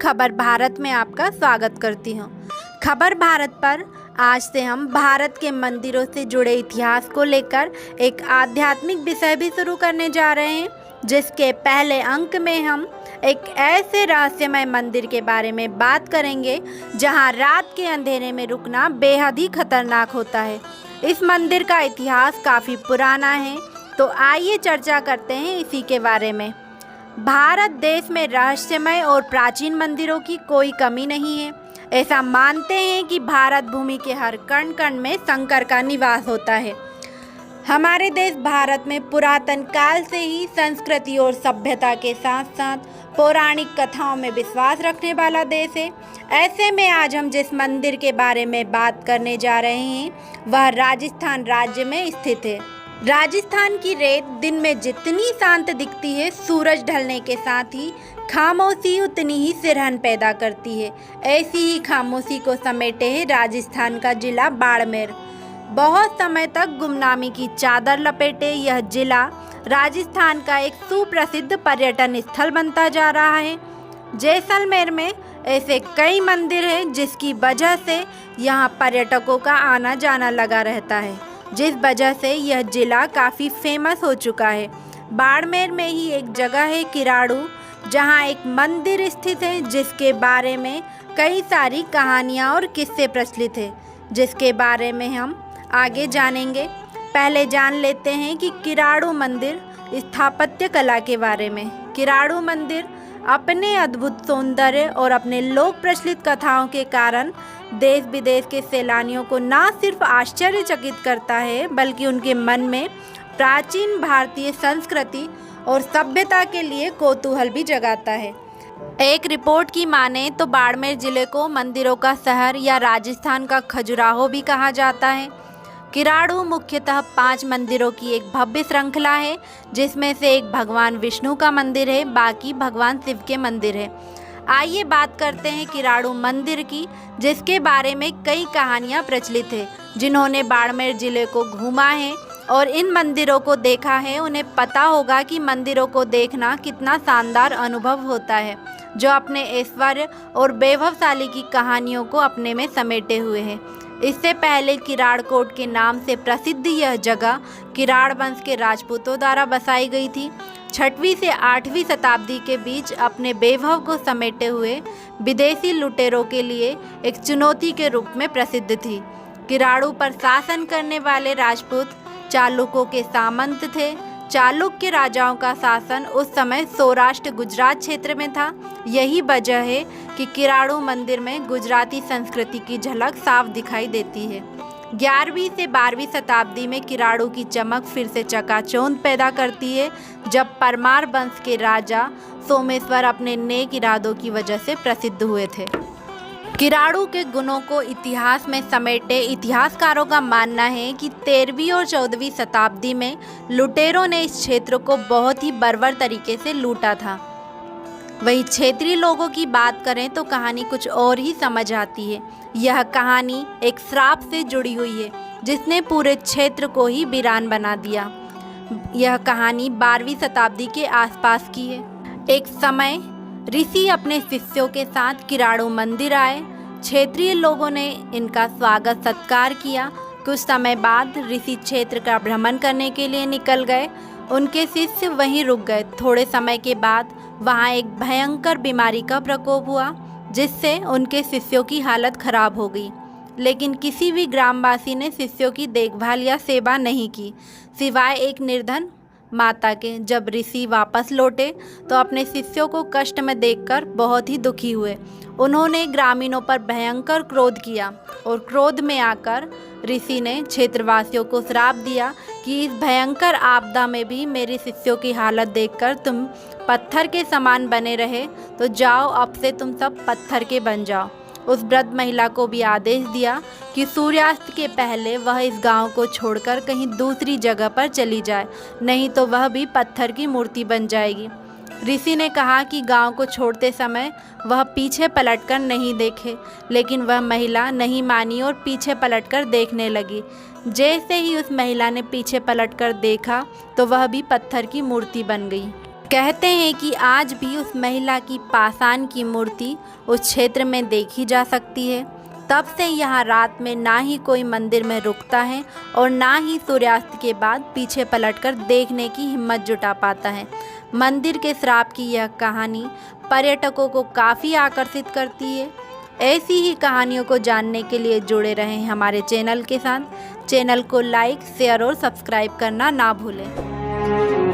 खबर भारत में आपका स्वागत करती हूँ। खबर भारत पर आज से हम भारत के मंदिरों से जुड़े इतिहास को लेकर एक आध्यात्मिक विषय भी शुरू करने जा रहे हैं, जिसके पहले अंक में हम एक ऐसे रहस्यमय मंदिर के बारे में बात करेंगे जहां रात के अंधेरे में रुकना बेहद ही खतरनाक होता है। इस मंदिर का इतिहास काफ़ी पुराना है, तो आइए चर्चा करते हैं इसी के बारे में। भारत देश में रहस्यमय और प्राचीन मंदिरों की कोई कमी नहीं है। ऐसा मानते हैं कि भारत भूमि के हर कण कण में शंकर का निवास होता है। हमारे देश भारत में पुरातन काल से ही संस्कृति और सभ्यता के साथ साथ पौराणिक कथाओं में विश्वास रखने वाला देश है। ऐसे में आज हम जिस मंदिर के बारे में बात करने जा रहे हैं वह राजस्थान राज्य में स्थित है। राजस्थान की रेत दिन में जितनी शांत दिखती है, सूरज ढलने के साथ ही खामोशी उतनी ही सिरहन पैदा करती है। ऐसी ही खामोशी को समेटे है राजस्थान का जिला बाड़मेर। बहुत समय तक गुमनामी की चादर लपेटे यह जिला राजस्थान का एक सुप्रसिद्ध पर्यटन स्थल बनता जा रहा है। जैसलमेर में ऐसे कई मंदिर हैं जिसकी वजह से यहाँ पर्यटकों का आना जाना लगा रहता है, जिस वजह से यह जिला काफ़ी फेमस हो चुका है। बाड़मेर में ही एक जगह है किराड़ू, जहाँ एक मंदिर स्थित है जिसके बारे में कई सारी कहानियाँ और किस्से प्रचलित हैं, जिसके बारे में हम आगे जानेंगे। पहले जान लेते हैं कि किराड़ू मंदिर स्थापत्य कला के बारे में। किराड़ू मंदिर अपने अद्भुत सौंदर्य और अपने लोक प्रचलित कथाओं के कारण देश विदेश के सैलानियों को न सिर्फ आश्चर्यचकित करता है, बल्कि उनके मन में प्राचीन भारतीय संस्कृति और सभ्यता के लिए कौतूहल भी जगाता है। एक रिपोर्ट की माने तो बाड़मेर जिले को मंदिरों का शहर या राजस्थान का खजुराहो भी कहा जाता है। किराड़ू मुख्यतः 5 मंदिरों की एक भव्य श्रृंखला है, जिसमें से एक भगवान विष्णु का मंदिर है, बाकी भगवान शिव के मंदिर है। आइए बात करते हैं किराड़ू मंदिर की, जिसके बारे में कई कहानियां प्रचलित है। जिन्होंने बाड़मेर जिले को घूमा है और इन मंदिरों को देखा है, उन्हें पता होगा कि मंदिरों को देखना कितना शानदार अनुभव होता है, जो अपने ऐश्वर्य और वैभवशाली की कहानियों को अपने में समेटे हुए है। इससे पहले किराड़कोट के नाम से प्रसिद्ध यह जगह किराड़ वंश के राजपूतों द्वारा बसाई गई थी। 6वीं से 8वीं शताब्दी के बीच अपने वैभव को समेटे हुए विदेशी लुटेरों के लिए एक चुनौती के रूप में प्रसिद्ध थी। किराड़ू पर शासन करने वाले राजपूत चालुक्यों के सामंत थे। चालुक्य राजाओं का शासन उस समय सौराष्ट्र गुजरात क्षेत्र में था। यही वजह है कि किराड़ू मंदिर में गुजराती संस्कृति की झलक साफ दिखाई देती है। 11वीं से 12वीं शताब्दी में किराड़ू की चमक फिर से चकाचौंध पैदा करती है, जब परमार वंश के राजा सोमेश्वर अपने नेक इरादों की वजह से प्रसिद्ध हुए थे। किराड़ू के गुणों को इतिहास में समेटे इतिहासकारों का मानना है कि 13वीं और 14वीं शताब्दी में लुटेरों ने इस क्षेत्र को बहुत ही बर्बर तरीके से लूटा था। वहीं क्षेत्रीय लोगों की बात करें तो कहानी कुछ और ही समझ आती है। यह कहानी एक श्राप से जुड़ी हुई है, जिसने पूरे क्षेत्र को ही वीरान बना दिया। यह कहानी 12वीं शताब्दी के आसपास की है। एक समय ऋषि अपने शिष्यों के साथ किराड़ू मंदिर आए। क्षेत्रीय लोगों ने इनका स्वागत सत्कार किया। कुछ समय बाद ऋषि क्षेत्र का भ्रमण करने के लिए निकल गए। उनके शिष्य वहीं रुक गए। थोड़े समय के बाद वहां एक भयंकर बीमारी का प्रकोप हुआ, जिससे उनके शिष्यों की हालत खराब हो गई। लेकिन किसी भी ग्रामवासी ने शिष्यों की देखभाल या सेवा नहीं की, सिवाय एक निर्धन माता के। जब ऋषि वापस लौटे तो अपने शिष्यों को कष्ट में देखकर बहुत ही दुखी हुए। उन्होंने ग्रामीणों पर भयंकर क्रोध किया और क्रोध में आकर ऋषि ने क्षेत्रवासियों को श्राप दिया कि इस भयंकर आपदा में भी मेरे शिष्यों की हालत देखकर तुम पत्थर के समान बने रहे, तो जाओ अब से तुम सब पत्थर के बन जाओ। उस वृद्ध महिला को भी आदेश दिया कि सूर्यास्त के पहले वह इस गांव को छोड़कर कहीं दूसरी जगह पर चली जाए, नहीं तो वह भी पत्थर की मूर्ति बन जाएगी। ऋषि ने कहा कि गांव को छोड़ते समय वह पीछे पलटकर नहीं देखे, लेकिन वह महिला नहीं मानी और पीछे पलटकर देखने लगी। जैसे ही उस महिला ने पीछे पलटकर देखा तो वह भी पत्थर की मूर्ति बन गई। कहते हैं कि आज भी उस महिला की पाषाण की मूर्ति उस क्षेत्र में देखी जा सकती है। तब से यहाँ रात में ना ही कोई मंदिर में रुकता है और ना ही सूर्यास्त के बाद पीछे पलटकर देखने की हिम्मत जुटा पाता है। मंदिर के श्राप की यह कहानी पर्यटकों को काफ़ी आकर्षित करती है। ऐसी ही कहानियों को जानने के लिए जुड़े रहें हमारे चैनल के साथ। चैनल को लाइक, शेयर और सब्सक्राइब करना ना भूलें।